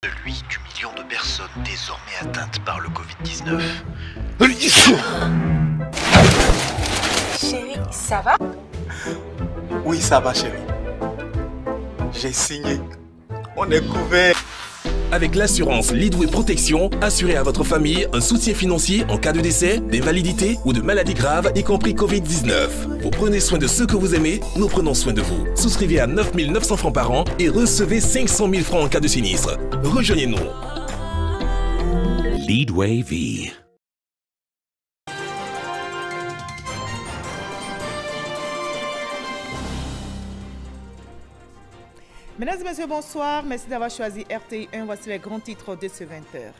De lui du million de personnes désormais atteintes par le Covid-19. Chérie, ça va? Oui, ça va, chérie. J'ai signé. On est couvert. Avec l'assurance Leadway Protection, assurez à votre famille un soutien financier en cas de décès, d'invalidité ou de maladie grave, y compris Covid-19. Vous prenez soin de ceux que vous aimez, nous prenons soin de vous. Souscrivez à 9 900 francs par an et recevez 500 000 francs en cas de sinistre. Rejoignez-nous. Leadway Vie. Mesdames et messieurs, bonsoir. Merci d'avoir choisi RTI 1. Voici les grands titres de ce 20h.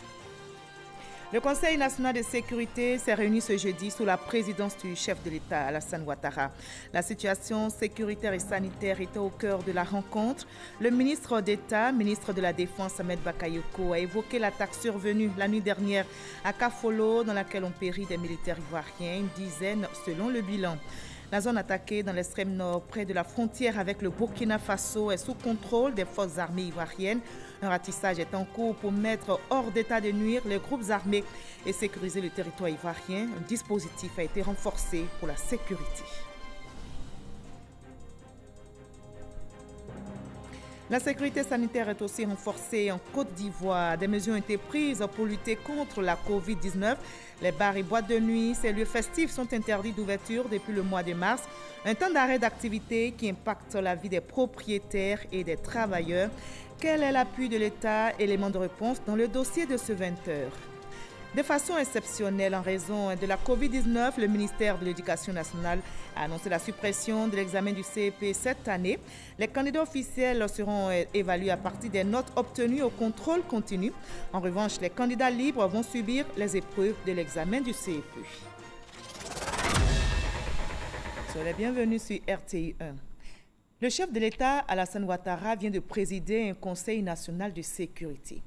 Le Conseil national de sécurité s'est réuni ce jeudi sous la présidence du chef de l'État, Alassane Ouattara. La situation sécuritaire et sanitaire était au cœur de la rencontre. Le ministre d'État, ministre de la Défense, Ahmed Bakayoko, a évoqué l'attaque survenue la nuit dernière à Kafolo, dans laquelle ont péri des militaires ivoiriens, une dizaine selon le bilan. La zone attaquée dans l'extrême nord, près de la frontière avec le Burkina Faso, est sous contrôle des forces armées ivoiriennes. Un ratissage est en cours pour mettre hors d'état de nuire les groupes armés et sécuriser le territoire ivoirien. Un dispositif a été renforcé pour la sécurité. La sécurité sanitaire est aussi renforcée en Côte d'Ivoire. Des mesures ont été prises pour lutter contre la Covid-19. Les bars et boîtes de nuit, ces lieux festifs sont interdits d'ouverture depuis le mois de mars. Un temps d'arrêt d'activité qui impacte la vie des propriétaires et des travailleurs. Quel est l'appui de l'État? Élément de réponse dans le dossier de ce 20h. De façon exceptionnelle, en raison de la Covid-19, le ministère de l'Éducation nationale a annoncé la suppression de l'examen du CEP cette année. Les candidats officiels seront évalués à partir des notes obtenues au contrôle continu. En revanche, les candidats libres vont subir les épreuves de l'examen du CEP. Soyez les bienvenus sur RTI 1. Le chef de l'État, Alassane Ouattara, vient de présider un conseil national de sécurité.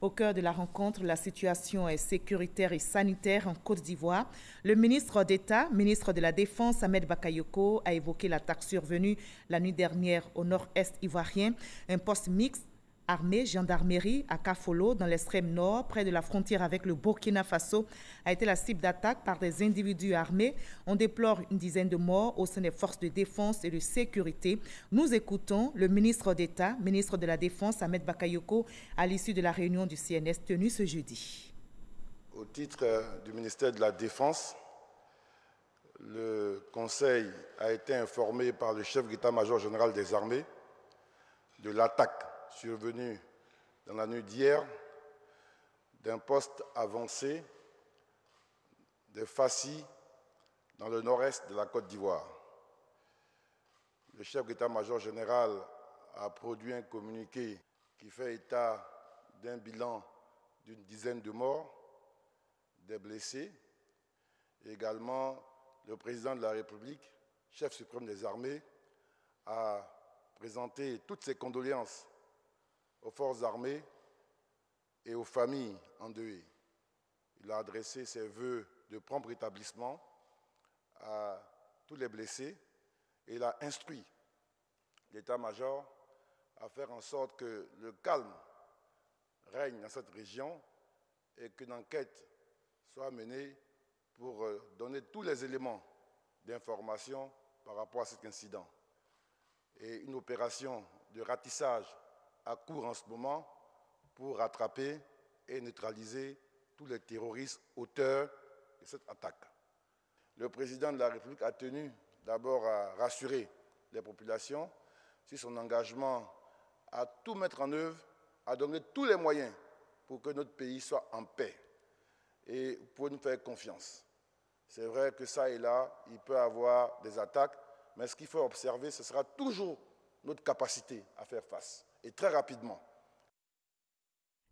Au cœur de la rencontre, la situation est sécuritaire et sanitaire en Côte d'Ivoire. Le ministre d'État, ministre de la Défense, Ahmed Bakayoko, a évoqué l'attaque survenue la nuit dernière au nord-est ivoirien. Un poste mixte armée-gendarmerie à Kafolo, dans l'extrême nord, près de la frontière avec le Burkina Faso, a été la cible d'attaque par des individus armés. On déplore une dizaine de morts au sein des forces de défense et de sécurité. Nous écoutons le ministre d'État, ministre de la Défense, Ahmed Bakayoko, à l'issue de la réunion du CNS tenue ce jeudi. Au titre du ministère de la Défense, le Conseil a été informé par le chef d'état-major général des armées de l'attaque survenu dans la nuit d'hier d'un poste avancé de Fassi dans le nord-est de la Côte d'Ivoire. Le chef d'état-major général a produit un communiqué qui fait état d'un bilan d'une dizaine de morts, des blessés. Et également, le président de la République, chef suprême des armées, a présenté toutes ses condoléances aux forces armées et aux familles endeuillées. Il a adressé ses vœux de prompt rétablissement à tous les blessés et il a instruit l'état-major à faire en sorte que le calme règne dans cette région et qu'une enquête soit menée pour donner tous les éléments d'information par rapport à cet incident. Et une opération de ratissage à court en ce moment pour rattraper et neutraliser tous les terroristes auteurs de cette attaque. Le président de la République a tenu d'abord à rassurer les populations sur son engagement à tout mettre en œuvre, à donner tous les moyens pour que notre pays soit en paix et pour nous faire confiance. C'est vrai que ça et là, il peut y avoir des attaques, mais ce qu'il faut observer, ce sera toujours notre capacité à faire face. Et très rapidement.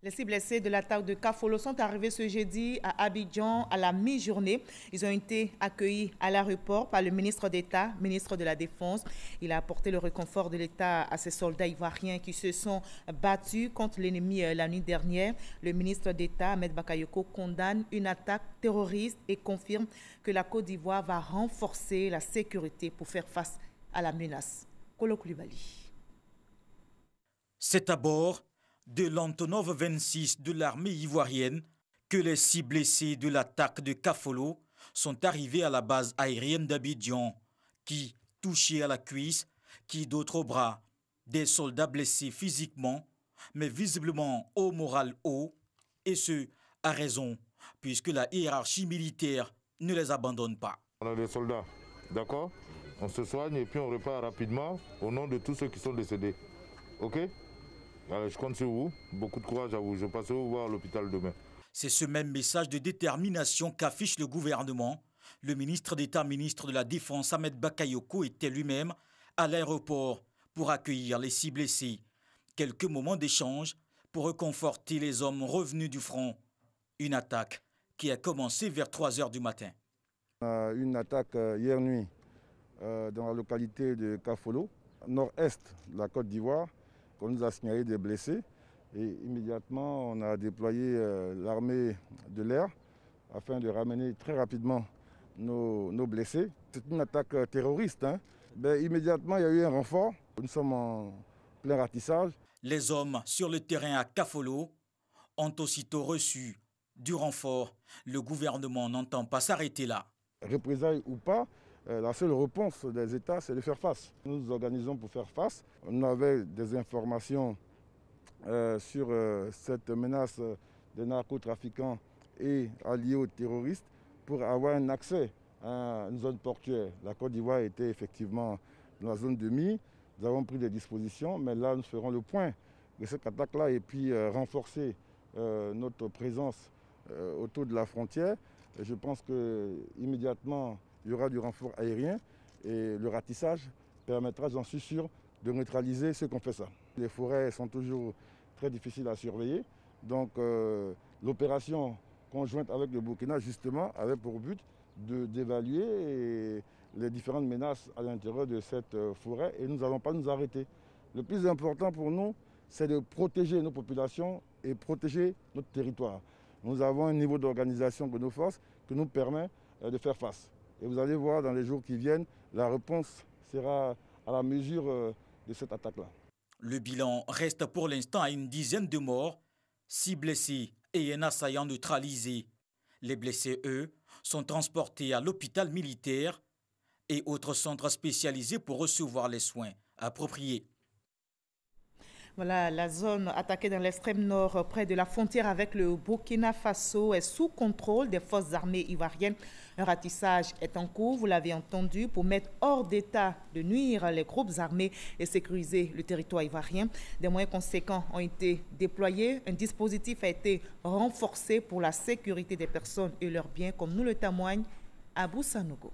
Les 6 blessés de l'attaque de Kafolo sont arrivés ce jeudi à Abidjan à la mi-journée. Ils ont été accueillis à l'aéroport par le ministre d'État, ministre de la Défense. Il a apporté le réconfort de l'État à ces soldats ivoiriens qui se sont battus contre l'ennemi la nuit dernière. Le ministre d'État, Ahmed Bakayoko, condamne une attaque terroriste et confirme que la Côte d'Ivoire va renforcer la sécurité pour faire face à la menace. Kolo Koulibaly. C'est à bord de l'Antonov 26 de l'armée ivoirienne que les 6 blessés de l'attaque de Kafolo sont arrivés à la base aérienne d'Abidjan, qui, touchés à la cuisse, qui d'autres au bras, des soldats blessés physiquement, mais visiblement au moral haut, et ce, à raison, puisque la hiérarchie militaire ne les abandonne pas. On a des soldats, d'accord? On se soigne et puis on repart rapidement au nom de tous ceux qui sont décédés. Ok? Alors, je compte sur vous. Beaucoup de courage à vous. Je passerai vous voir à l'hôpital demain. C'est ce même message de détermination qu'affiche le gouvernement. Le ministre d'État, ministre de la Défense, Ahmed Bakayoko, était lui-même à l'aéroport pour accueillir les 6 blessés. Quelques moments d'échange pour réconforter les hommes revenus du front. Une attaque qui a commencé vers 3 h du matin. Une attaque hier nuit dans la localité de Kafolo, nord-est de la Côte d'Ivoire, qu'on nous a signalé des blessés. Et immédiatement, on a déployé l'armée de l'air afin de ramener très rapidement nos blessés. C'est une attaque terroriste. Immédiatement, il y a eu un renfort. Nous sommes en plein ratissage. Les hommes sur le terrain à Kafolo ont aussitôt reçu du renfort. Le gouvernement n'entend pas s'arrêter là. Représailles ou pas, la seule réponse des États, c'est de faire face. Nous nous organisons pour faire face. On avait des informations sur cette menace des narcotrafiquants et alliés aux terroristes pour avoir un accès à une zone portuaire. La Côte d'Ivoire était effectivement dans la zone de Mie. Nous avons pris des dispositions, mais là, nous ferons le point de cette attaque-là et puis renforcer notre présence autour de la frontière. Et je pense qu'immédiatement, il y aura du renfort aérien et le ratissage permettra, j'en suis sûr, de neutraliser ceux qui ont fait ça. Les forêts sont toujours très difficiles à surveiller. Donc l'opération conjointe avec le Burkina, justement, avait pour but d'évaluer les différentes menaces à l'intérieur de cette forêt et nous n'allons pas nous arrêter. Le plus important pour nous, c'est de protéger nos populations et protéger notre territoire. Nous avons un niveau d'organisation de nos forces qui nous permet de faire face. Et vous allez voir dans les jours qui viennent, la réponse sera à la mesure de cette attaque-là. Le bilan reste pour l'instant à une dizaine de morts, 6 blessés et un assaillant neutralisé. Les blessés, eux, sont transportés à l'hôpital militaire et autres centres spécialisés pour recevoir les soins appropriés. Voilà, la zone attaquée dans l'extrême nord, près de la frontière avec le Burkina Faso, est sous contrôle des forces armées ivoiriennes. Un ratissage est en cours, vous l'avez entendu, pour mettre hors d'état de nuire les groupes armés et sécuriser le territoire ivoirien. Des moyens conséquents ont été déployés. Un dispositif a été renforcé pour la sécurité des personnes et leurs biens, comme nous le témoigne Abou Sanogo.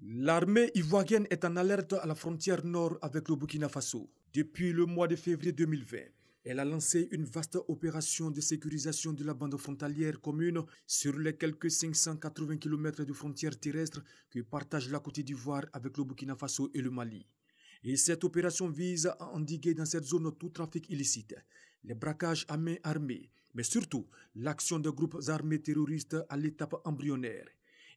L'armée ivoirienne est en alerte à la frontière nord avec le Burkina Faso. Depuis le mois de février 2020, elle a lancé une vaste opération de sécurisation de la bande frontalière commune sur les quelques 580 km de frontières terrestres que partage la Côte d'Ivoire avec le Burkina Faso et le Mali. Et cette opération vise à endiguer dans cette zone tout trafic illicite, les braquages à main armée, mais surtout l'action de groupes armés terroristes à l'étape embryonnaire.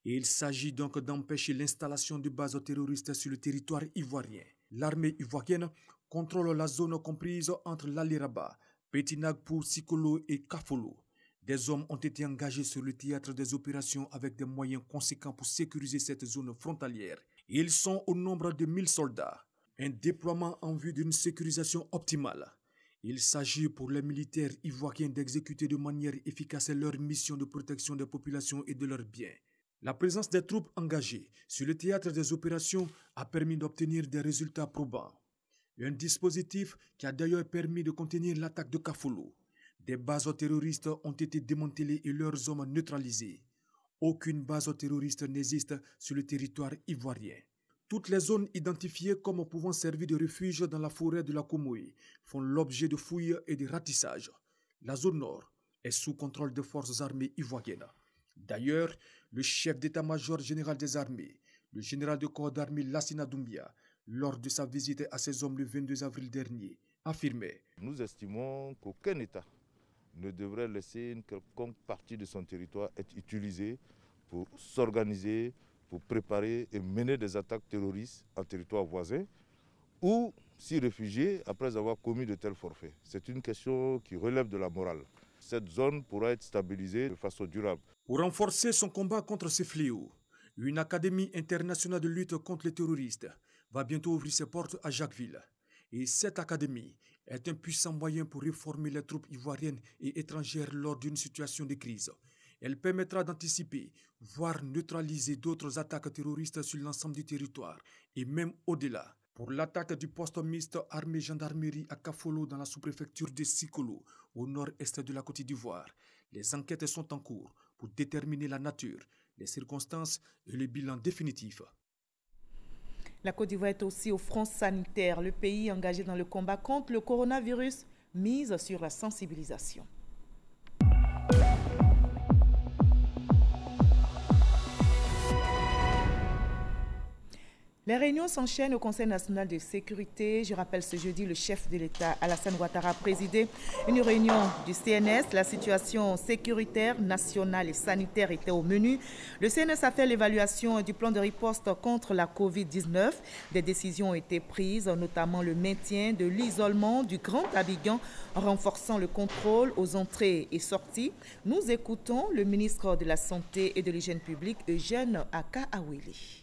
Et il s'agit donc d'empêcher l'installation de bases terroristes sur le territoire ivoirien. L'armée ivoirienne contrôle la zone comprise entre l'Aliraba, Petit Nagpou, Sikolo et Kafolo. Des hommes ont été engagés sur le théâtre des opérations avec des moyens conséquents pour sécuriser cette zone frontalière. Ils sont au nombre de 1000 soldats. Un déploiement en vue d'une sécurisation optimale. Il s'agit pour les militaires ivoiriens d'exécuter de manière efficace leur mission de protection des populations et de leurs biens. La présence des troupes engagées sur le théâtre des opérations a permis d'obtenir des résultats probants. Un dispositif qui a d'ailleurs permis de contenir l'attaque de Kafolo. Des bases terroristes ont été démantelées et leurs hommes neutralisés. Aucune base terroriste n'existe sur le territoire ivoirien. Toutes les zones identifiées comme pouvant servir de refuge dans la forêt de la Komoé font l'objet de fouilles et de ratissages. La zone nord est sous contrôle des forces armées ivoiriennes. D'ailleurs, le chef d'état-major général des armées, le général de corps d'armée Lassina Doumbia, lors de sa visite à ces hommes le 22 avril dernier, affirmait: Nous estimons qu'aucun État ne devrait laisser une quelconque partie de son territoire être utilisée pour s'organiser, pour préparer et mener des attaques terroristes en territoire voisin ou s'y réfugier après avoir commis de tels forfaits. C'est une question qui relève de la morale. Cette zone pourra être stabilisée de façon durable. Pour renforcer son combat contre ces fléaux, une académie internationale de lutte contre les terroristes va bientôt ouvrir ses portes à Jacquesville. Et cette académie est un puissant moyen pour réformer les troupes ivoiriennes et étrangères lors d'une situation de crise. Elle permettra d'anticiper, voire neutraliser d'autres attaques terroristes sur l'ensemble du territoire et même au-delà. Pour l'attaque du poste mixte armée-gendarmerie à Kafolo dans la sous-préfecture de Sikolo, au nord-est de la Côte d'Ivoire, les enquêtes sont en cours pour déterminer la nature, les circonstances et le bilan définitif. La Côte d'Ivoire est aussi au front sanitaire. Le pays engagé dans le combat contre le coronavirus mise sur la sensibilisation. Les réunions s'enchaînent au Conseil national de sécurité. Je rappelle ce jeudi, le chef de l'État, Alassane Ouattara, a présidé une réunion du CNS. La situation sécuritaire, nationale et sanitaire était au menu. Le CNS a fait l'évaluation du plan de riposte contre la Covid-19. Des décisions ont été prises, notamment le maintien de l'isolement du Grand Abidjan, renforçant le contrôle aux entrées et sorties. Nous écoutons le ministre de la Santé et de l'Hygiène publique, Eugène Aka-Awili.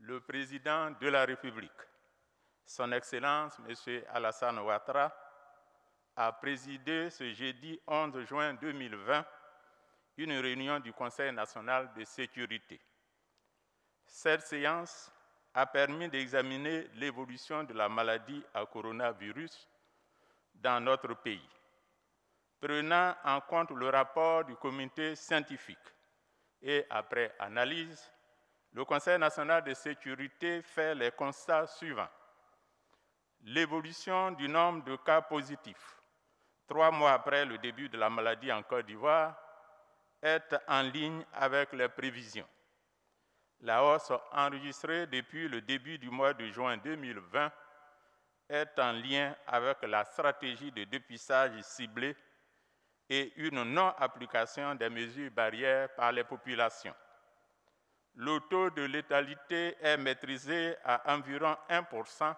Le président de la République, son Excellence M. Alassane Ouattara, a présidé ce jeudi 11 juin 2020 une réunion du Conseil national de sécurité. Cette séance a permis d'examiner l'évolution de la maladie à coronavirus dans notre pays, prenant en compte le rapport du comité scientifique et après analyse, le Conseil national de sécurité fait les constats suivants. L'évolution du nombre de cas positifs, 3 mois après le début de la maladie en Côte d'Ivoire, est en ligne avec les prévisions. La hausse enregistrée depuis le début du mois de juin 2020 est en lien avec la stratégie de dépistage ciblé et une non-application des mesures barrières par les populations. Le taux de létalité est maîtrisé à environ 1%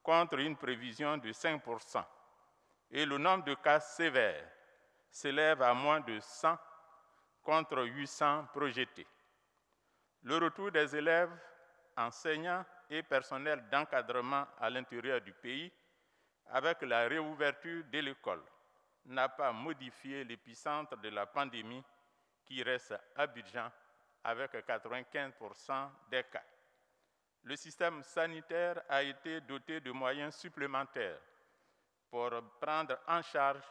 contre une prévision de 5%. Et le nombre de cas sévères s'élève à moins de 100 contre 800 projetés. Le retour des élèves, enseignants et personnels d'encadrement à l'intérieur du pays, avec la réouverture de l'école, n'a pas modifié l'épicentre de la pandémie qui reste à Abidjan, avec 95% des cas. Le système sanitaire a été doté de moyens supplémentaires pour prendre en charge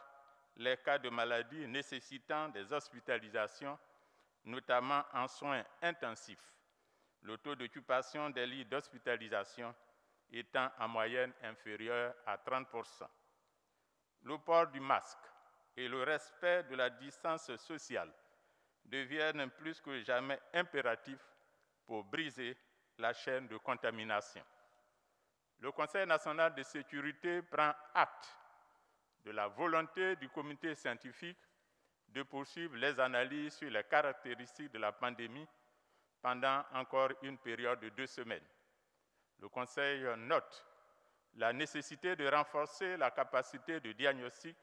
les cas de maladies nécessitant des hospitalisations, notamment en soins intensifs, le taux d'occupation des lits d'hospitalisation étant en moyenne inférieur à 30%. Le port du masque et le respect de la distance sociale deviennent plus que jamais impératifs pour briser la chaîne de contamination. Le Conseil national de sécurité prend acte de la volonté du comité scientifique de poursuivre les analyses sur les caractéristiques de la pandémie pendant encore une période de 2 semaines. Le Conseil note la nécessité de renforcer la capacité de diagnostic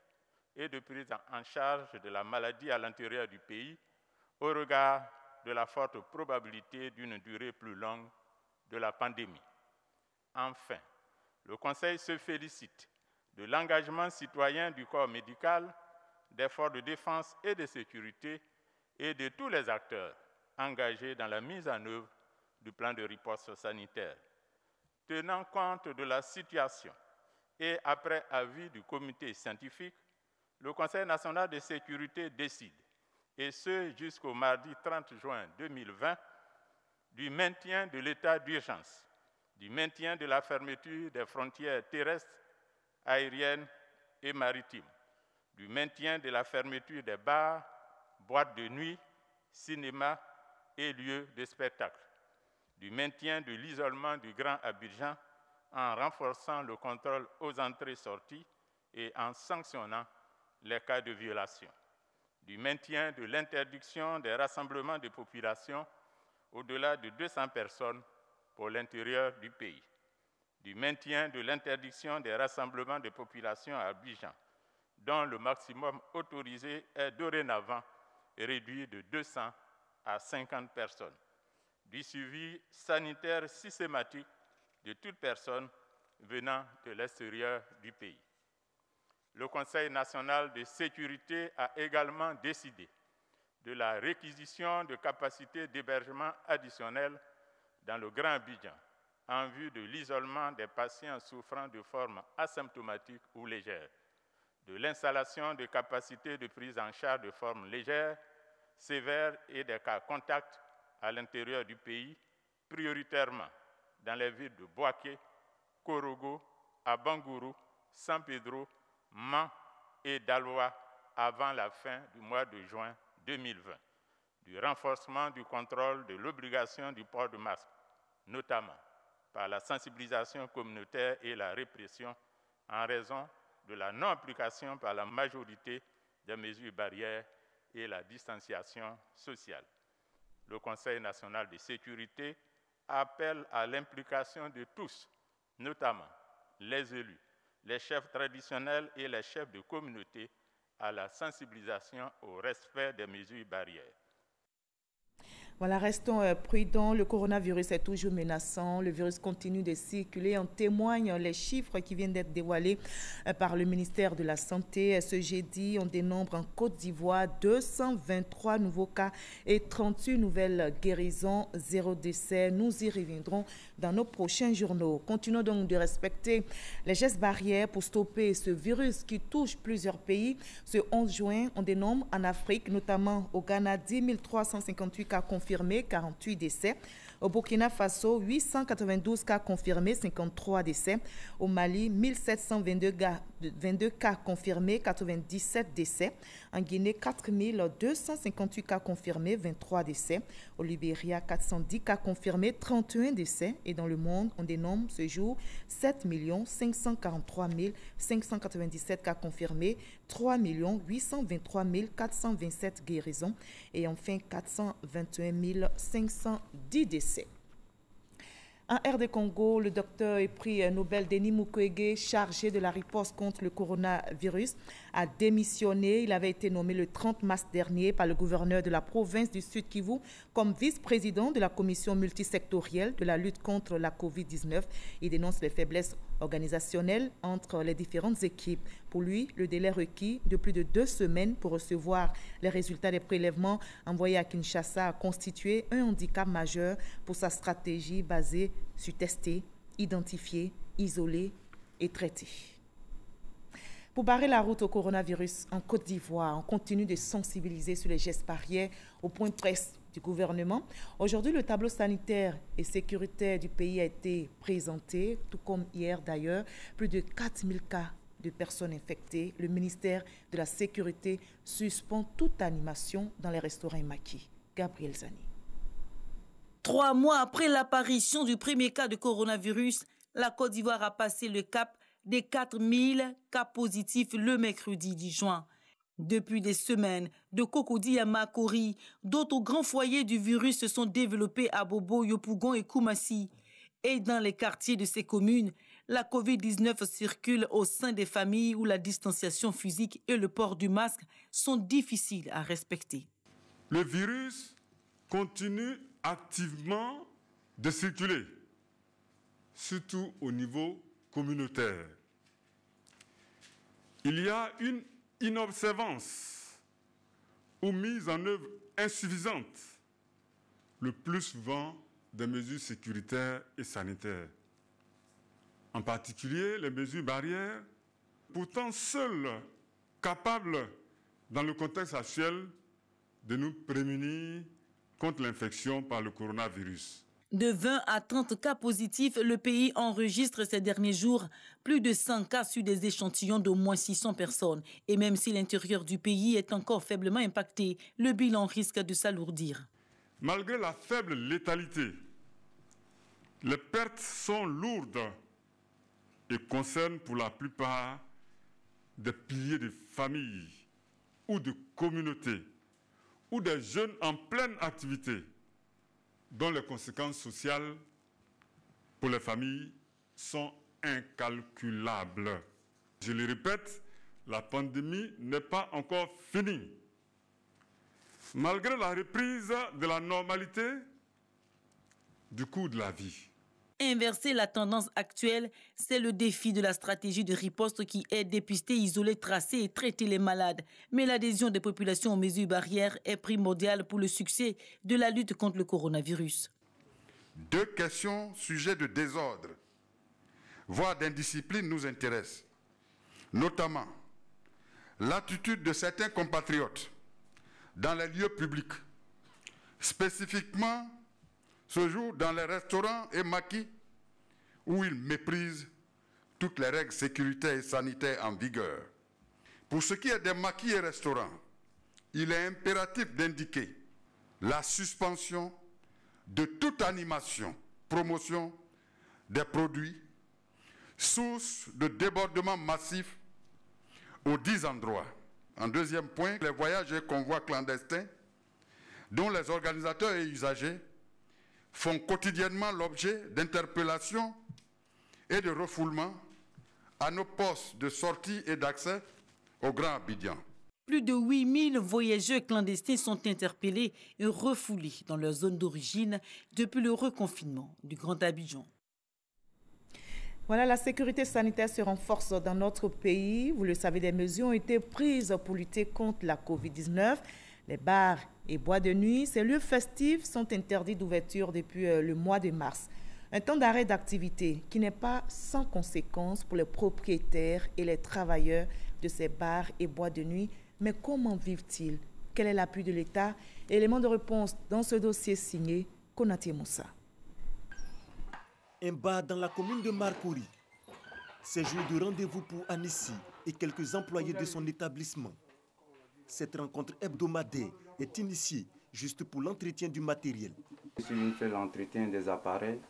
et de prise en charge de la maladie à l'intérieur du pays au regard de la forte probabilité d'une durée plus longue de la pandémie. Enfin, le Conseil se félicite de l'engagement citoyen du corps médical, des forces de défense et de sécurité et de tous les acteurs engagés dans la mise en œuvre du plan de riposte sanitaire. Tenant compte de la situation et après avis du comité scientifique, le Conseil national de sécurité décide, et ce jusqu'au mardi 30 juin 2020, du maintien de l'état d'urgence, du maintien de la fermeture des frontières terrestres, aériennes et maritimes, du maintien de la fermeture des bars, boîtes de nuit, cinémas et lieux de spectacle, du maintien de l'isolement du Grand Abidjan en renforçant le contrôle aux entrées-sorties et en sanctionnant les cas de violation, du maintien de l'interdiction des rassemblements de population au-delà de 200 personnes pour l'intérieur du pays, du maintien de l'interdiction des rassemblements de population à Abidjan, dont le maximum autorisé est dorénavant réduit de 200 à 50 personnes, du suivi sanitaire systématique de toute personne venant de l'extérieur du pays. Le Conseil national de sécurité a également décidé de la réquisition de capacités d'hébergement additionnelles dans le Grand Abidjan en vue de l'isolement des patients souffrant de formes asymptomatiques ou légères, de l'installation de capacités de prise en charge de formes légères, sévères et des cas contacts à l'intérieur du pays, prioritairement dans les villes de Bouaké, Korogo, Abangourou, San Pedro, Man et Daloa avant la fin du mois de juin 2020, du renforcement du contrôle de l'obligation du port de masque, notamment par la sensibilisation communautaire et la répression en raison de la non-application par la majorité des mesures barrières et la distanciation sociale. Le Conseil national de sécurité appelle à l'implication de tous, notamment les élus, les chefs traditionnels et les chefs de communauté à la sensibilisation au respect des mesures barrières. Voilà, restons prudents. Le coronavirus est toujours menaçant. Le virus continue de circuler. En témoignent les chiffres qui viennent d'être dévoilés par le ministère de la Santé. Ce jeudi, on dénombre en Côte d'Ivoire 223 nouveaux cas et 38 nouvelles guérisons, 0 décès. Nous y reviendrons dans nos prochains journaux. Continuons donc de respecter les gestes barrières pour stopper ce virus qui touche plusieurs pays. Ce 11 juin, on dénombre en Afrique, notamment au Ghana, 10 358 cas confirmés, 48 décès. Au Burkina Faso, 892 cas confirmés, 53 décès. Au Mali, 1722 cas confirmés, 97 décès. En Guinée, 4258 cas confirmés, 23 décès. Au Libéria, 410 cas confirmés, 31 décès. Et dans le monde, on dénombre ce jour 7 543 597 cas confirmés, 3 823 427 guérisons et enfin 421 510 décès. En RD Congo, le docteur et prix Nobel Denis Mukwege, chargé de la riposte contre le coronavirus, a démissionné. Il avait été nommé le 30 mars dernier par le gouverneur de la province du Sud Kivu comme vice-président de la commission multisectorielle de la lutte contre la COVID-19. Il dénonce les faiblesses organisationnelles entre les différentes équipes. Pour lui, le délai requis de plus de 2 semaines pour recevoir les résultats des prélèvements envoyés à Kinshasa a constitué un handicap majeur pour sa stratégie basée sur tester, identifier, isoler et traiter. Pour barrer la route au coronavirus en Côte d'Ivoire, on continue de sensibiliser sur les gestes barrières au point de presse du gouvernement. Aujourd'hui, le tableau sanitaire et sécuritaire du pays a été présenté, tout comme hier d'ailleurs. Plus de 4000 cas de personnes infectées. Le ministère de la Sécurité suspend toute animation dans les restaurants maquis. Gabriel Zani. 3 mois après l'apparition du premier cas de coronavirus, la Côte d'Ivoire a passé le cap des 4000 cas positifs le mercredi 10 juin. Depuis des semaines, de Cocody à Makori, d'autres grands foyers du virus se sont développés à Bobo, Yopougon et Koumassi. Et dans les quartiers de ces communes, la COVID-19 circule au sein des familles où la distanciation physique et le port du masque sont difficiles à respecter. Le virus continue activement de circuler, surtout au niveau communautaire. Il y a une inobservance ou mise en œuvre insuffisante, le plus souvent des mesures sécuritaires et sanitaires. En particulier les mesures barrières, pourtant seules capables, dans le contexte actuel, de nous prémunir contre l'infection par le coronavirus. De 20 à 30 cas positifs, le pays enregistre ces derniers jours plus de 100 cas sur des échantillons d'au moins 600 personnes. Et même si l'intérieur du pays est encore faiblement impacté, le bilan risque de s'alourdir. Malgré la faible létalité, les pertes sont lourdes et concernent pour la plupart des piliers de familles ou de communautés ou des jeunes en pleine activité, dont les conséquences sociales pour les familles sont incalculables. Je le répète, la pandémie n'est pas encore finie. Malgré la reprise de la normalité du coût de la vie. Inverser la tendance actuelle, c'est le défi de la stratégie de riposte qui est dépister, isoler, tracer et traiter les malades. Mais l'adhésion des populations aux mesures barrières est primordiale pour le succès de la lutte contre le coronavirus. 2 questions sujets de désordre, voire d'indiscipline nous intéressent, notamment l'attitude de certains compatriotes dans les lieux publics, spécifiquement ce jour dans les restaurants et maquis où ils méprisent toutes les règles sécuritaires et sanitaires en vigueur. Pour ce qui est des maquis et restaurants, il est impératif d'indiquer la suspension de toute animation, promotion des produits, source de débordements massifs aux 10 endroits. En deuxième point, les voyages et convois clandestins dont les organisateurs et usagers font quotidiennement l'objet d'interpellations et de refoulements à nos postes de sortie et d'accès au Grand Abidjan. Plus de 8000 voyageurs clandestins sont interpellés et refoulés dans leur zone d'origine depuis le reconfinement du Grand Abidjan. Voilà, la sécurité sanitaire se renforce dans notre pays. Vous le savez, des mesures ont été prises pour lutter contre la COVID-19. Les bars et boîtes de nuit, ces lieux festifs sont interdits d'ouverture depuis le mois de mars. Un temps d'arrêt d'activité qui n'est pas sans conséquences pour les propriétaires et les travailleurs de ces bars et boîtes de nuit. Mais comment vivent-ils? Quel est l'appui de l'État? Élément de réponse dans ce dossier signé Konaté Moussa. Un bar dans la commune de Marcouri. C'est jour de rendez-vous pour Anissi et quelques employés de son établissement. Cette rencontre hebdomadaire est initiée juste pour l'entretien du matériel. Je suis venu faire l'entretien des appareils.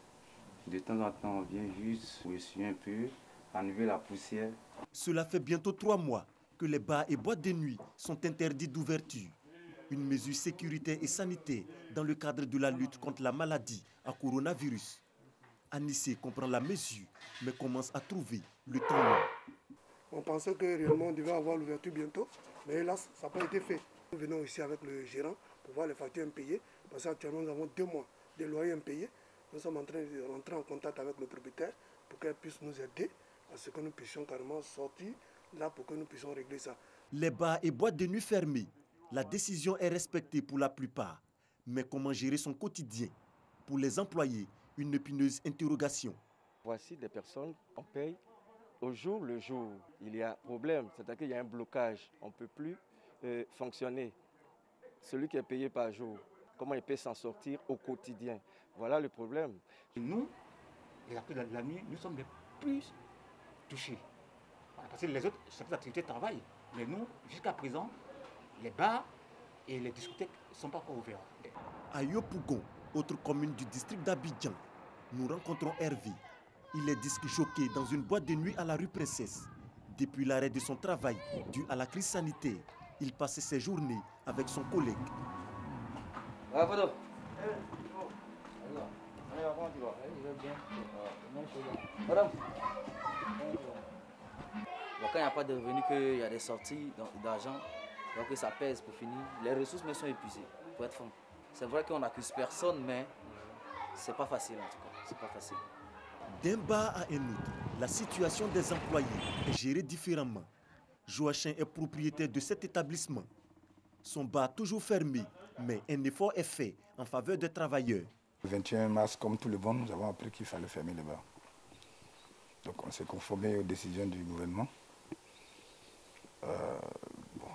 De temps en temps, on vient juste pour essuyer un peu, enlever la poussière. Cela fait bientôt 3 mois que les bars et boîtes de nuit sont interdits d'ouverture. Une mesure sécuritaire et sanitaire dans le cadre de la lutte contre la maladie à coronavirus. Anissé comprend la mesure, mais commence à trouver le temps long. On pensait que réellement on devait avoir l'ouverture bientôt, mais hélas, ça n'a pas été fait. Nous venons ici avec le gérant pour voir les factures impayées, parce qu'actuellement nous avons 2 mois de loyer impayés. Nous sommes en train de rentrer en contact avec le propriétaire pour qu'elle puisse nous aider à ce que nous puissions carrément sortir là pour que nous puissions régler ça. Les bars et boîtes de nuit fermées, la décision est respectée pour la plupart. Mais comment gérer son quotidien? Pour les employés, une épineuse interrogation. Voici des personnes, on paye au jour le jour. Il y a problème, c'est-à-dire qu'il y a un blocage. On ne peut plus fonctionner. Celui qui est payé par jour, comment il peut s'en sortir au quotidien? Voilà le problème. Nous, les acteurs de la nuit, nous sommes les plus touchés. Parce que les autres secteurs d'activité travaillent. Mais nous, jusqu'à présent, les bars et les discothèques ne sont pas encore ouverts. À Yopougon, autre commune du district d'Abidjan, nous rencontrons Hervé. Il est disque jockey dans une boîte de nuit à la rue Princesse. Depuis l'arrêt de son travail dû à la crise sanitaire, il passait ses journées avec son collègue. Quand il n'y a pas de revenus, qu'il y a des sorties d'argent, donc ça pèse pour finir. Les ressources me sont épuisées, pour être franc. C'est vrai qu'on n'accuse personne, mais c'est pas facile en tout cas. C'est pas facile. D'un bar à un autre, la situation des employés est gérée différemment. Joachim est propriétaire de cet établissement. Son bar toujours fermé, mais un effort est fait en faveur des travailleurs. Le 21 mars, comme tout le monde, nous avons appris qu'il fallait fermer les bars. Donc on s'est conformé aux décisions du gouvernement.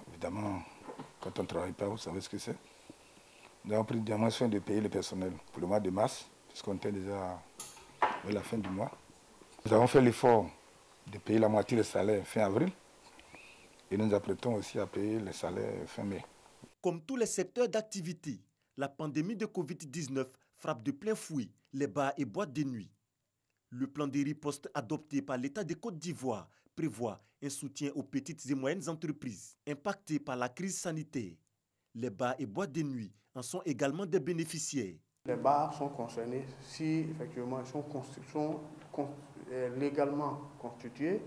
Évidemment, quand on ne travaille pas, vous savez ce que c'est. Nous avons pris bien soin de payer le personnel pour le mois de mars, puisqu'on était déjà à la fin du mois. Nous avons fait l'effort de payer la moitié des salaires fin avril et nous nous apprêtons aussi à payer les salaires fin mai. Comme tous les secteurs d'activité, la pandémie de Covid-19 frappe de plein fouet les bars et boîtes de nuit. Le plan de riposte adopté par l'État de Côte d'Ivoire prévoit un soutien aux petites et moyennes entreprises impactées par la crise sanitaire. Les bars et boîtes de nuit en sont également des bénéficiaires. Les bars sont concernés si effectivement ils sont légalement constitués,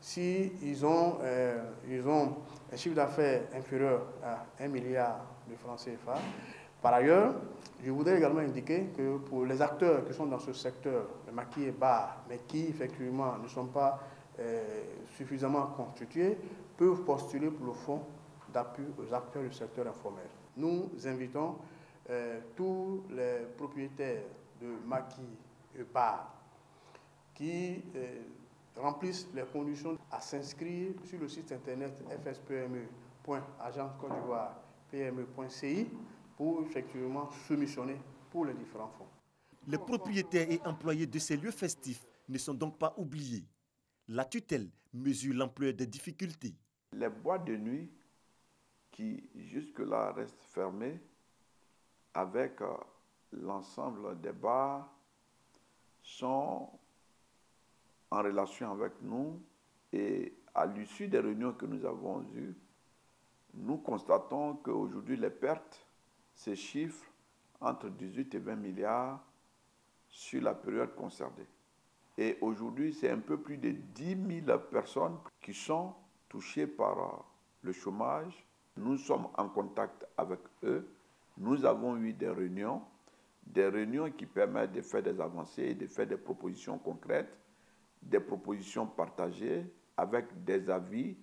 s'ils ont un chiffre d'affaires inférieur à 1 milliard de francs CFA. Par ailleurs, je voudrais également indiquer que pour les acteurs qui sont dans ce secteur, le maquis et bar, mais qui effectivement ne sont pas suffisamment constitués, peuvent postuler pour le fonds d'appui aux acteurs du secteur informel. Nous invitons tous les propriétaires de maquis et bar qui remplissent les conditions à s'inscrire sur le site internet fspme.agencecote-d'ivoire-pme.ci pour effectivement soumissionner pour les différents fonds. Les propriétaires et employés de ces lieux festifs ne sont donc pas oubliés. La tutelle mesure l'ampleur des difficultés. Les boîtes de nuit qui jusque-là restent fermées avec l'ensemble des bars sont en relation avec nous et à l'issue des réunions que nous avons eues, nous constatons qu'aujourd'hui les pertes se chiffrent entre 18 et 20 milliards sur la période concernée. Et aujourd'hui, c'est un peu plus de 10 000 personnes qui sont touchées par le chômage. Nous sommes en contact avec eux. Nous avons eu des réunions qui permettent de faire des avancées, de faire des propositions concrètes, des propositions partagées avec des avis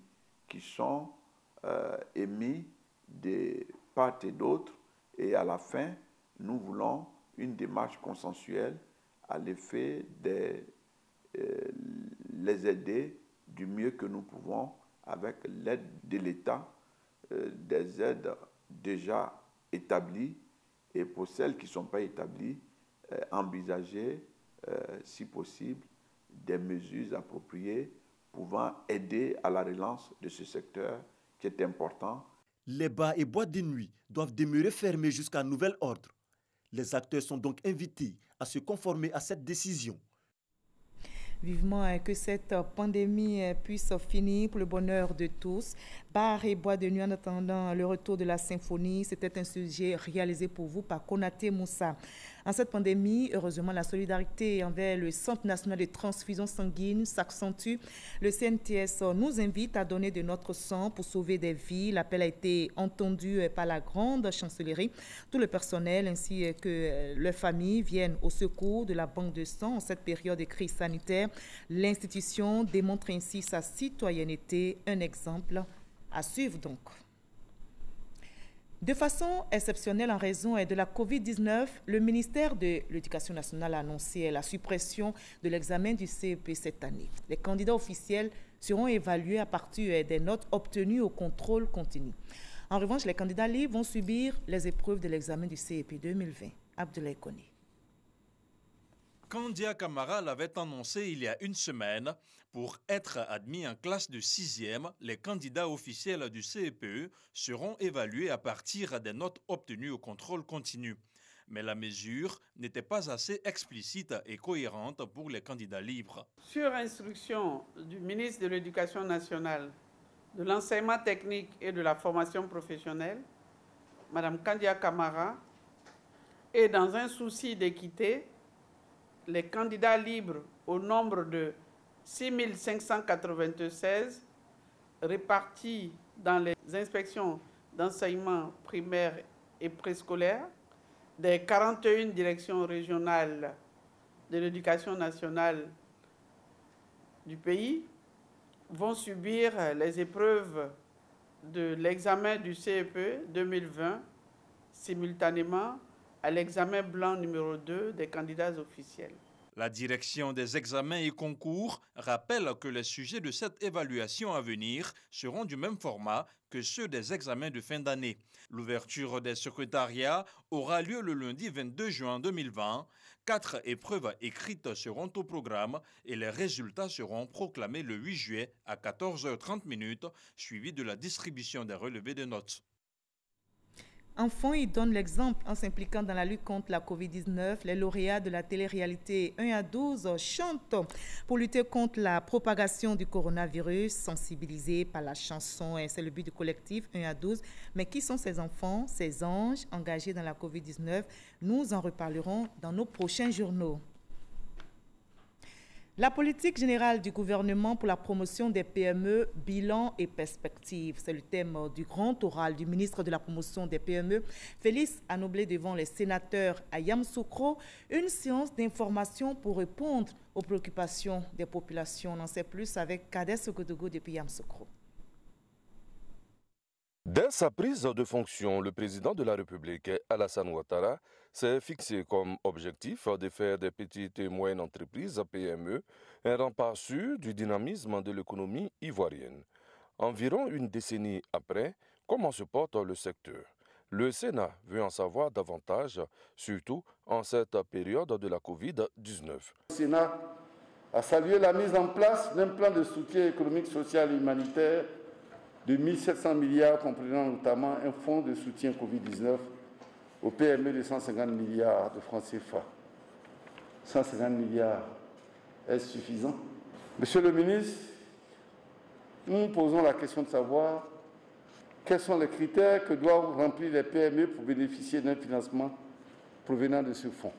qui sont émis de part et d'autre. Et à la fin, nous voulons une démarche consensuelle à l'effet de les aider du mieux que nous pouvons avec l'aide de l'État, des aides déjà établies et pour celles qui ne sont pas établies, envisager, si possible, des mesures appropriées pouvant aider à la relance de ce secteur qui est important. Les bars et boîtes de nuit doivent demeurer fermés jusqu'à nouvel ordre. Les acteurs sont donc invités à se conformer à cette décision. Vivement que cette pandémie puisse finir pour le bonheur de tous. Bars et boîtes de nuit en attendant le retour de la symphonie, c'était un sujet réalisé pour vous par Konaté Moussa. En cette pandémie, heureusement, la solidarité envers le Centre national de transfusion sanguine s'accentue. Le CNTS nous invite à donner de notre sang pour sauver des vies. L'appel a été entendu par la grande chancellerie. Tout le personnel ainsi que leurs familles viennent au secours de la banque de sang en cette période de crise sanitaire. L'institution démontre ainsi sa citoyenneté, un exemple à suivre donc. De façon exceptionnelle en raison de la COVID-19, le ministère de l'Éducation nationale a annoncé la suppression de l'examen du CEP cette année. Les candidats officiels seront évalués à partir des notes obtenues au contrôle continu. En revanche, les candidats libres vont subir les épreuves de l'examen du CEP 2020. Abdoulaye Koné. Kandia Camara l'avait annoncé il y a une semaine. Pour être admis en classe de 6e, les candidats officiels du CEPE seront évalués à partir des notes obtenues au contrôle continu. Mais la mesure n'était pas assez explicite et cohérente pour les candidats libres. Sur instruction du ministre de l'Éducation nationale, de l'enseignement technique et de la formation professionnelle, Mme Kandia Camara, et dans un souci d'équité, les candidats libres au nombre de 6 596 répartis dans les inspections d'enseignement primaire et préscolaire des 41 directions régionales de l'éducation nationale du pays vont subir les épreuves de l'examen du CEP 2020 simultanément à l'examen blanc numéro 2 des candidats officiels. La direction des examens et concours rappelle que les sujets de cette évaluation à venir seront du même format que ceux des examens de fin d'année. L'ouverture des secrétariats aura lieu le lundi 22 juin 2020. 4 épreuves écrites seront au programme et les résultats seront proclamés le 8 juillet à 14h30, suivi de la distribution des relevés de notes. Enfants, ils donnent l'exemple en s'impliquant dans la lutte contre la COVID-19. Les lauréats de la télé-réalité 1 à 12 chantent pour lutter contre la propagation du coronavirus, sensibilisés par la chanson. Et c'est le but du collectif 1 à 12. Mais qui sont ces enfants, ces anges engagés dans la COVID-19? Nous en reparlerons dans nos prochains journaux. La politique générale du gouvernement pour la promotion des PME, bilan et perspectives. C'est le thème du grand oral du ministre de la promotion des PME, Félix Anoblé, devant les sénateurs à Yamoussoukro. Une séance d'information pour répondre aux préoccupations des populations. On en sait plus avec Kader Sogodogo depuis Yamoussoukro. Dès sa prise de fonction, le président de la République, Alassane Ouattara, s'est fixé comme objectif de faire des petites et moyennes entreprises PME un rempart sûr du dynamisme de l'économie ivoirienne. Environ une décennie après, comment se porte le secteur? Le Sénat veut en savoir davantage, surtout en cette période de la Covid-19. Le Sénat a salué la mise en place d'un plan de soutien économique, social et humanitaire de 1 700 milliards, comprenant notamment un fonds de soutien Covid-19 aux PME de 150 milliards de francs CFA. 150 milliards, est-ce suffisant? Monsieur le ministre, nous nous posons la question de savoir quels sont les critères que doivent remplir les PME pour bénéficier d'un financement provenant de ce fonds.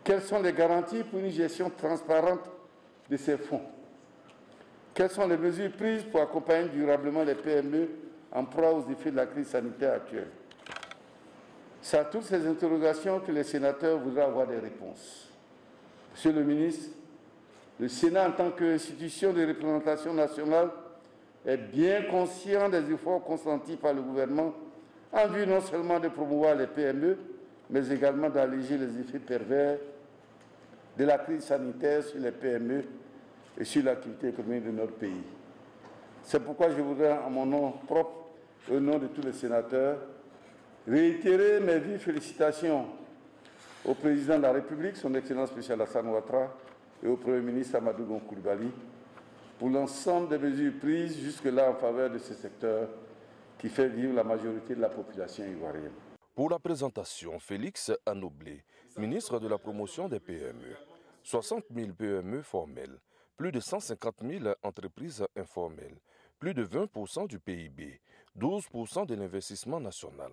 Quelles sont les garanties pour une gestion transparente de ces fonds? Quelles sont les mesures prises pour accompagner durablement les PME en proie aux effets de la crise sanitaire actuelle? C'est à toutes ces interrogations que les sénateurs voudraient avoir des réponses. Monsieur le ministre, le Sénat, en tant qu'institution de représentation nationale, est bien conscient des efforts consentis par le gouvernement en vue non seulement de promouvoir les PME, mais également d'alléger les effets pervers de la crise sanitaire sur les PME et sur l'activité économique de notre pays. C'est pourquoi je voudrais, en mon nom propre et au nom de tous les sénateurs, réitérer mes vives félicitations au président de la République, son Excellence M. Alassane Ouattara, et au Premier ministre Amadou Gon Coulibaly, pour l'ensemble des mesures prises jusque-là en faveur de ce secteur qui fait vivre la majorité de la population ivoirienne. Pour la présentation, Félix Anoblé, ministre de la promotion des PME. 60 000 PME formelles, plus de 150 000 entreprises informelles, plus de 20% du PIB, 12% de l'investissement national,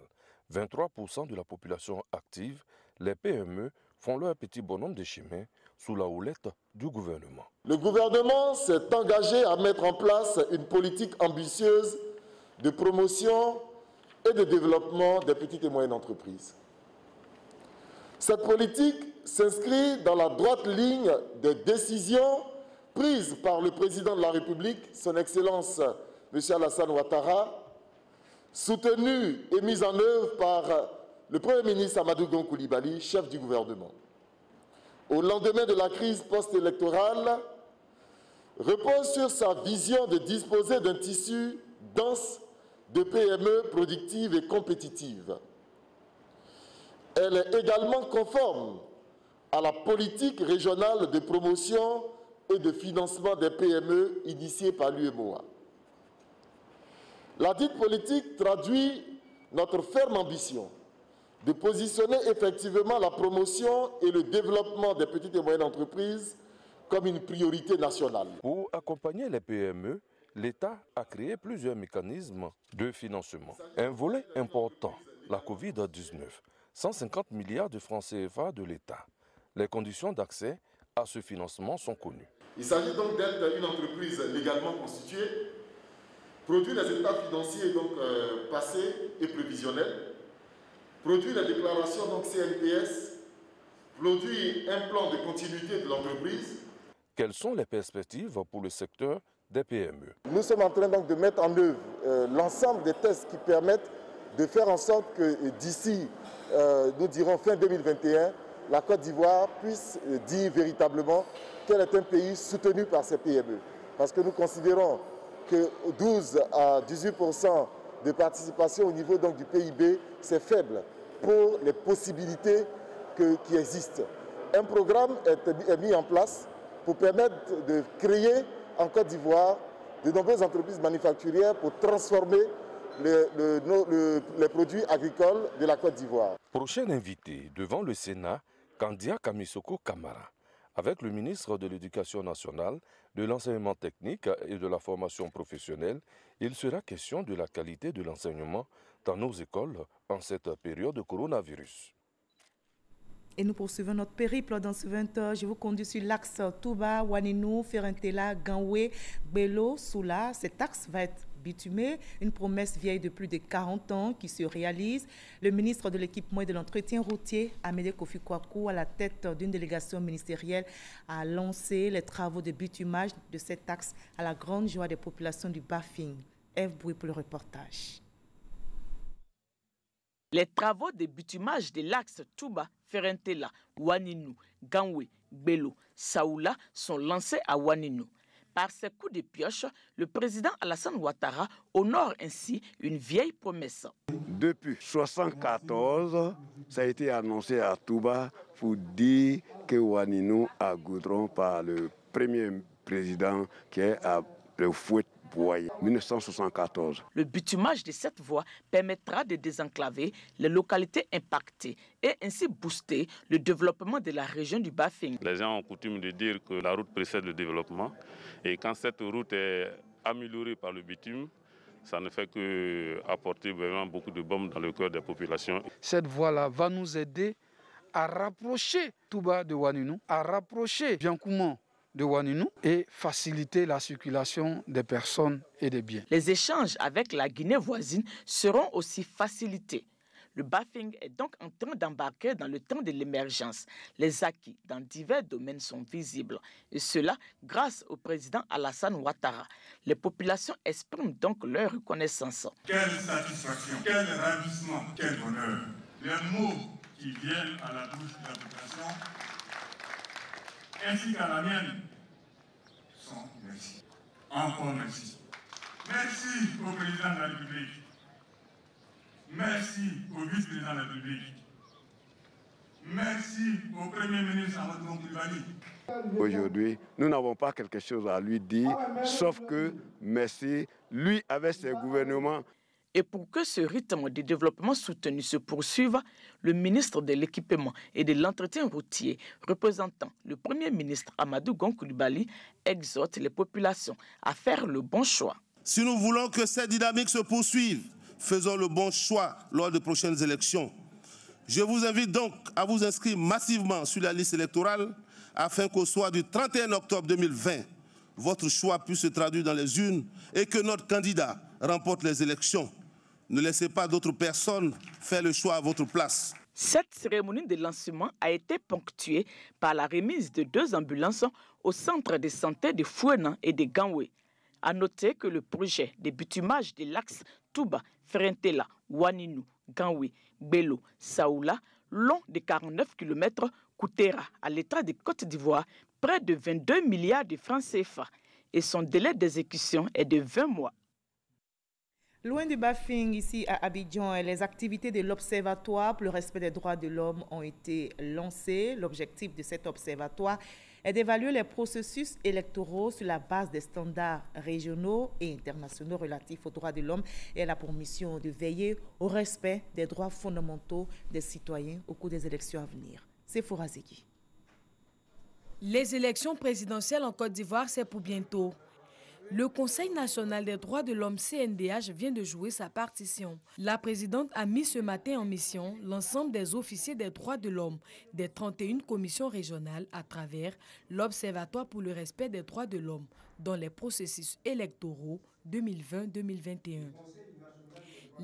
23% de la population active, les PME font leur petit bonhomme de chemin sous la houlette du gouvernement. Le gouvernement s'est engagé à mettre en place une politique ambitieuse de promotion et de développement des petites et moyennes entreprises. Cette politique s'inscrit dans la droite ligne des décisions prises par le président de la République, son Excellence M. Alassane Ouattara, soutenue et mise en œuvre par le Premier ministre Amadou Gon Coulibaly, chef du gouvernement. Au lendemain de la crise post-électorale, repose sur sa vision de disposer d'un tissu dense de PME productives et compétitives. Elle est également conforme à la politique régionale de promotion et de financement des PME initiée par l'UEMOA. La dite politique traduit notre ferme ambition de positionner effectivement la promotion et le développement des petites et moyennes entreprises comme une priorité nationale. Pour accompagner les PME, l'État a créé plusieurs mécanismes de financement. Un volet important, la Covid-19, 150 milliards de francs CFA de l'État. Les conditions d'accès à ce financement sont connues. Il s'agit donc d'être une entreprise légalement constituée, produire les états financiers donc, passés et prévisionnels, produire les déclarations donc CNPS, produire un plan de continuité de l'entreprise. Quelles sont les perspectives pour le secteur des PME? Nous sommes en train donc de mettre en œuvre l'ensemble des tests qui permettent de faire en sorte que d'ici, nous dirons fin 2021, la Côte d'Ivoire puisse dire véritablement qu'elle est un pays soutenu par ses PME. Parce que nous considérons que 12 à 18% de participation au niveau donc, du PIB, c'est faible pour les possibilités qui existent. Un programme est mis en place pour permettre de créer en Côte d'Ivoire de nombreuses entreprises manufacturières pour transformer les produits agricoles de la Côte d'Ivoire. Prochain invité devant le Sénat, Kandia Kamisoko Kamara, avec le ministre de l'Éducation nationale, de l'enseignement technique et de la formation professionnelle, il sera question de la qualité de l'enseignement dans nos écoles en cette période de coronavirus. Et nous poursuivons notre périple dans ce 20h. Je vous conduis sur l'axe Touba, Ouaninou, Ferentella, Ganwe, Gbelo, Soula. Cet axe va être bitumé, une promesse vieille de plus de 40 ans qui se réalise. Le ministre de l'Équipement et de l'Entretien routier, Amédée Kofi Kwaku, à la tête d'une délégation ministérielle, a lancé les travaux de bitumage de cet axe à la grande joie des populations du Bafing. Ève Bouy pour le reportage. Les travaux de bitumage de l'axe Touba, Ferentella, Ouaninou, Ganwe, Gbelo, Saoula sont lancés à Ouaninou. Par ses coups de pioche, le président Alassane Ouattara honore ainsi une vieille promesse. Depuis 1974, ça a été annoncé à Touba pour dire que Ouaninou a goudron par le premier président qui est à le Fouet. 1974. Le bitumage de cette voie permettra de désenclaver les localités impactées et ainsi booster le développement de la région du Bafing. Les gens ont coutume de dire que la route précède le développement et quand cette route est améliorée par le bitume, ça ne fait qu'apporter vraiment beaucoup de baume dans le cœur des populations. Cette voie-là va nous aider à rapprocher Touba de Ouaninou, à rapprocher Biancoumont de Ouaninou et faciliter la circulation des personnes et des biens. Les échanges avec la Guinée voisine seront aussi facilités. Le Bafing est donc en train d'embarquer dans le temps de l'émergence. Les acquis dans divers domaines sont visibles. Et cela grâce au président Alassane Ouattara. Les populations expriment donc leur reconnaissance. Quelle satisfaction, quel ravissement, quel bonheur. Les mots qui viennent à la bouche de la population ainsi qu'à la mienne, sont merci. Encore merci. Merci au président de la République. Merci au vice-président de la République. Merci au Premier ministre Amadou Koulibaly. Aujourd'hui, nous n'avons pas quelque chose à lui dire, sauf que merci, lui avec ses gouvernements. Et pour que ce rythme de développement soutenu se poursuive, le ministre de l'Équipement et de l'Entretien routier, représentant le Premier ministre Amadou Koulibaly, exhorte les populations à faire le bon choix. Si nous voulons que cette dynamique se poursuive, faisons le bon choix lors des prochaines élections. Je vous invite donc à vous inscrire massivement sur la liste électorale afin qu'au soir du 31 octobre 2020, votre choix puisse se traduire dans les urnes et que notre candidat remporte les élections. Ne laissez pas d'autres personnes faire le choix à votre place. Cette cérémonie de lancement a été ponctuée par la remise de 2 ambulances au centre de santé de Fouena et de Ganwe. À noter que le projet de bitumage de l'axe Touba, Ferentella, Ouaninou, Ganwe, Gbelo, Saoula, long de 49 km, coûtera à l'État de Côte d'Ivoire près de 22 milliards de francs CFA et son délai d'exécution est de 20 mois. Loin du Bafing, ici à Abidjan, les activités de l'Observatoire pour le respect des droits de l'homme ont été lancées. L'objectif de cet observatoire est d'évaluer les processus électoraux sur la base des standards régionaux et internationaux relatifs aux droits de l'homme et elle a pour mission de veiller au respect des droits fondamentaux des citoyens au cours des élections à venir. C'est Fourazegui. Les élections présidentielles en Côte d'Ivoire, c'est pour bientôt. Le Conseil national des droits de l'homme CNDH vient de jouer sa partition. La présidente a mis ce matin en mission l'ensemble des officiers des droits de l'homme des 31 commissions régionales à travers l'Observatoire pour le respect des droits de l'homme dans les processus électoraux 2020-2021.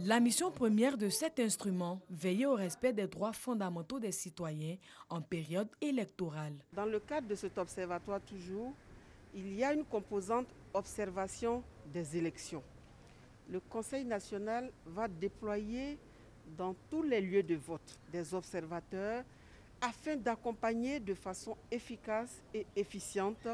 La mission première de cet instrument, veiller au respect des droits fondamentaux des citoyens en période électorale. Dans le cadre de cet observatoire toujours, il y a une composante observation des élections. Le Conseil national va déployer dans tous les lieux de vote des observateurs afin d'accompagner de façon efficace et efficiente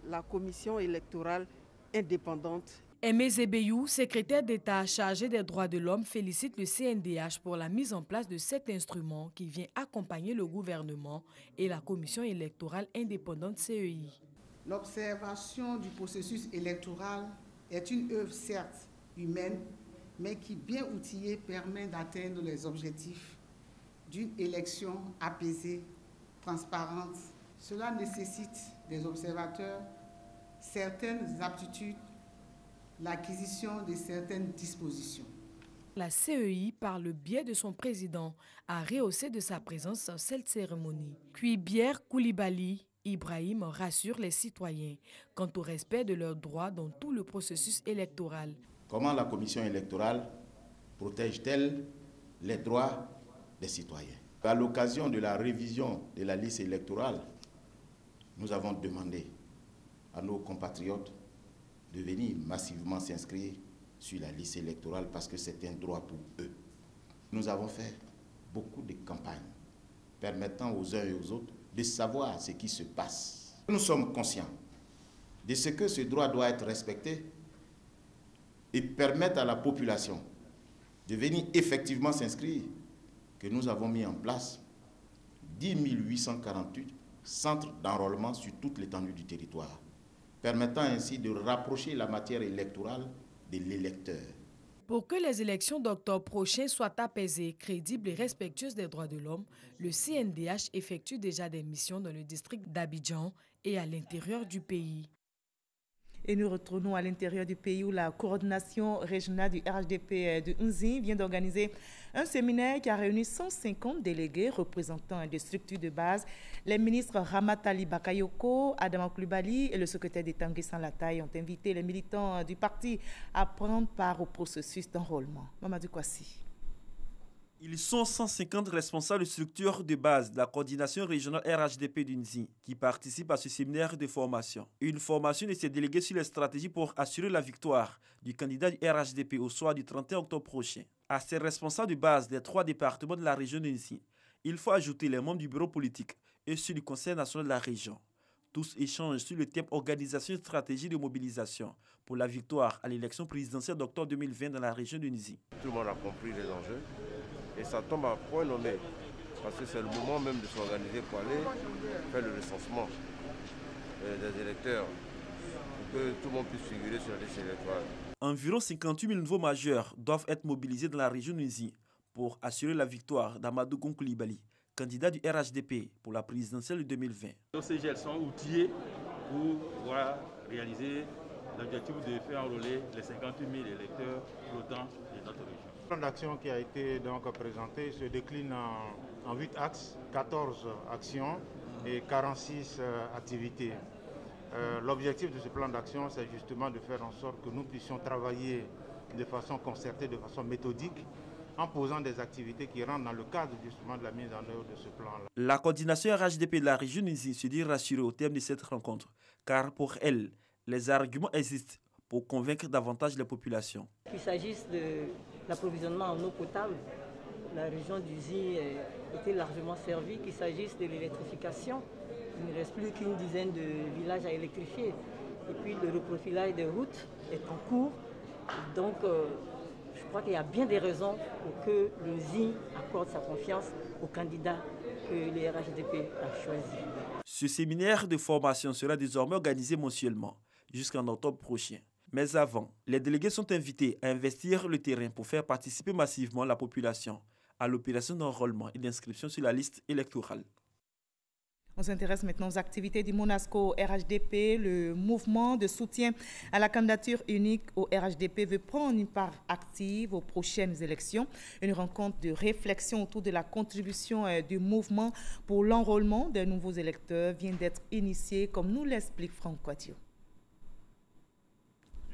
la commission électorale indépendante. Aimé Zébeyou, secrétaire d'État chargé des droits de l'homme, félicite le CNDH pour la mise en place de cet instrument qui vient accompagner le gouvernement et la commission électorale indépendante CEI. L'observation du processus électoral est une œuvre certes humaine, mais qui, bien outillée, permet d'atteindre les objectifs d'une élection apaisée, transparente. Cela nécessite des observateurs certaines aptitudes, l'acquisition de certaines dispositions. La CEI, par le biais de son président, a rehaussé de sa présence cette cérémonie. Cuibière Koulibaly Ibrahim rassure les citoyens quant au respect de leurs droits dans tout le processus électoral. Comment la commission électorale protège-t-elle les droits des citoyens? À l'occasion de la révision de la liste électorale, nous avons demandé à nos compatriotes de venir massivement s'inscrire sur la liste électorale parce que c'est un droit pour eux. Nous avons fait beaucoup de campagnes permettant aux uns et aux autres de savoir ce qui se passe. Nous sommes conscients de ce que ce droit doit être respecté et permettre à la population de venir effectivement s'inscrire, que nous avons mis en place 10 848 centres d'enrôlement sur toute l'étendue du territoire, permettant ainsi de rapprocher la matière électorale de l'électeur. Pour que les élections d'octobre prochain soient apaisées, crédibles et respectueuses des droits de l'homme, le CNDH effectue déjà des missions dans le district d'Abidjan et à l'intérieur du pays. Et nous retournons à l'intérieur du pays où la coordination régionale du RHDP de Nzi vient d'organiser un séminaire qui a réuni 150 délégués représentant des structures de base. Les ministres Ramatali Bakayoko, Adama Koulibaly et le secrétaire d'État Nguessan Lataye ont invité les militants du parti à prendre part au processus d'enrôlement. Mamadou Kwasi. Ils sont 150 responsables de structures de base de la coordination régionale RHDP d'Unzi qui participent à ce séminaire de formation. Une formation de ces délégués sur les stratégies pour assurer la victoire du candidat du RHDP au soir du 31 octobre prochain. À ces responsables de base des 3 départements de la région d'Unzi, il faut ajouter les membres du bureau politique et ceux du conseil national de la région. Tous échangent sur le thème organisation et stratégie de mobilisation pour la victoire à l'élection présidentielle d'octobre 2020 dans la région d'Unzi. Tout le monde a compris les enjeux. Et ça tombe à point nommé, parce que c'est le moment même de s'organiser pour aller faire le recensement des électeurs, pour que tout le monde puisse figurer sur la liste électorale. Environ 58 000 nouveaux majeurs doivent être mobilisés dans la région d'Unzi pour assurer la victoire d'Amadou Koulibaly, candidat du RHDP pour la présidentielle de 2020. Nos CGL sont outillés pour réaliser l'objectif de faire enrôler les 58 000 électeurs flottants de notre région. Le plan d'action qui a été donc présenté se décline en 8 axes, 14 actions et 46 activités. L'objectif de ce plan d'action, c'est justement de faire en sorte que nous puissions travailler de façon concertée, de façon méthodique, en posant des activités qui rentrent dans le cadre justement de la mise en œuvre de ce plan-là. La coordination RHDP de la région d'Unzi se dit rassurée au terme de cette rencontre, car pour elle, les arguments existent pour convaincre davantage les populations. Qu'il s'agisse de l'approvisionnement en eau potable, la région d'Uzi était largement servie. Qu'il s'agisse de l'électrification, il ne reste plus qu'une dizaine de villages à électrifier. Et puis le reprofilage des routes est en cours. Donc je crois qu'il y a bien des raisons pour que le ZI accorde sa confiance au candidat que le RHDP a choisi. Ce séminaire de formation sera désormais organisé mensuellement jusqu'en octobre prochain. Mais avant, les délégués sont invités à investir le terrain pour faire participer massivement la population à l'opération d'enrôlement et d'inscription sur la liste électorale. On s'intéresse maintenant aux activités du Monasco RHDP. Le mouvement de soutien à la candidature unique au RHDP veut prendre une part active aux prochaines élections. Une rencontre de réflexion autour de la contribution du mouvement pour l'enrôlement des nouveaux électeurs vient d'être initiée, comme nous l'explique Franck Quadio.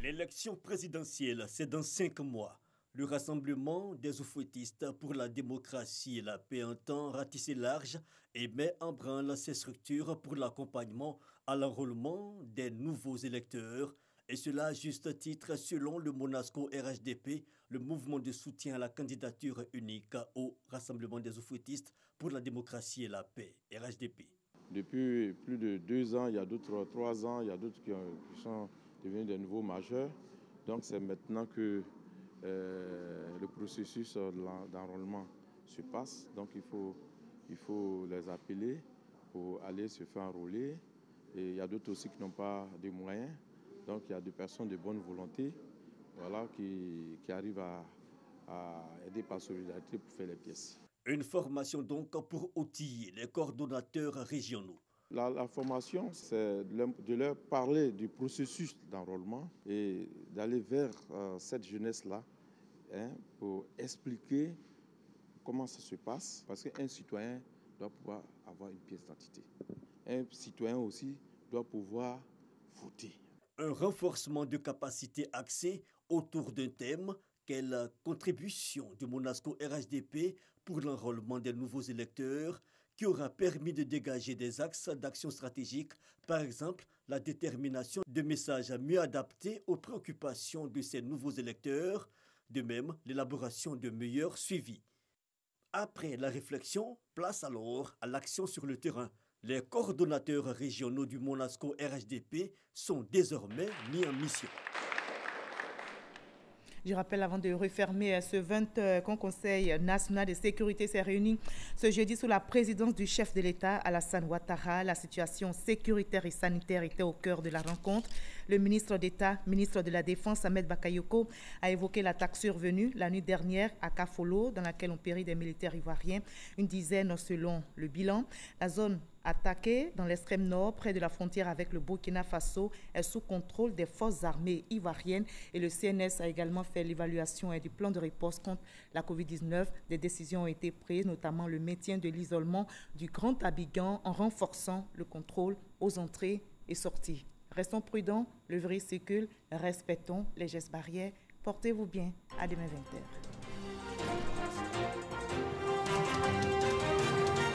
L'élection présidentielle, c'est dans 5 mois. Le rassemblement des oufouettistes pour la démocratie et la paix entend ratisser large et met en branle ses structures pour l'accompagnement à l'enrôlement des nouveaux électeurs. Et cela à juste titre selon le Monasco RHDP, le mouvement de soutien à la candidature unique au rassemblement des oufouettistes pour la démocratie et la paix, RHDP. Depuis plus de 2 ans, il y a d'autres 3 ans, il y a d'autres qui sont devenus des nouveaux majeurs. Donc c'est maintenant que le processus d'enrôlement se passe. Donc il faut les appeler pour aller se faire enrôler. Et il y a d'autres aussi qui n'ont pas de moyens. Donc il y a des personnes de bonne volonté qui arrivent à aider par solidarité pour faire les pièces. Une formation donc pour outiller les coordonnateurs régionaux. La formation, c'est de leur parler du processus d'enrôlement et d'aller vers cette jeunesse-là, pour expliquer comment ça se passe, parce qu'un citoyen doit pouvoir avoir une pièce d'identité. Un citoyen aussi doit pouvoir voter. Un renforcement de capacité axé autour d'un thème, quelle contribution du Monasco RHDP pour l'enrôlement des nouveaux électeurs, qui aura permis de dégager des axes d'action stratégique, par exemple la détermination de messages mieux adaptés aux préoccupations de ces nouveaux électeurs, de même l'élaboration de meilleurs suivis. Après la réflexion, place alors à l'action sur le terrain. Les coordonnateurs régionaux du Monasco RHDP sont désormais mis en mission. Je rappelle, avant de refermer ce 20 heures, qu'un Conseil national de sécurité s'est réuni ce jeudi sous la présidence du chef de l'État, Alassane Ouattara. La situation sécuritaire et sanitaire était au cœur de la rencontre. Le ministre d'État, ministre de la Défense, Ahmed Bakayoko, a évoqué l'attaque survenue la nuit dernière à Kafolo, dans laquelle ont péri des militaires ivoiriens, une dizaine selon le bilan. La zone attaquée dans l'extrême nord, près de la frontière avec le Burkina Faso, est sous contrôle des forces armées ivoiriennes et le CNS a également fait l'évaluation du plan de riposte contre la COVID-19. Des décisions ont été prises, notamment le maintien de l'isolement du Grand Abidjan en renforçant le contrôle aux entrées et sorties. Restons prudents, le virus circule, respectons les gestes barrières. Portez-vous bien, à demain 20h.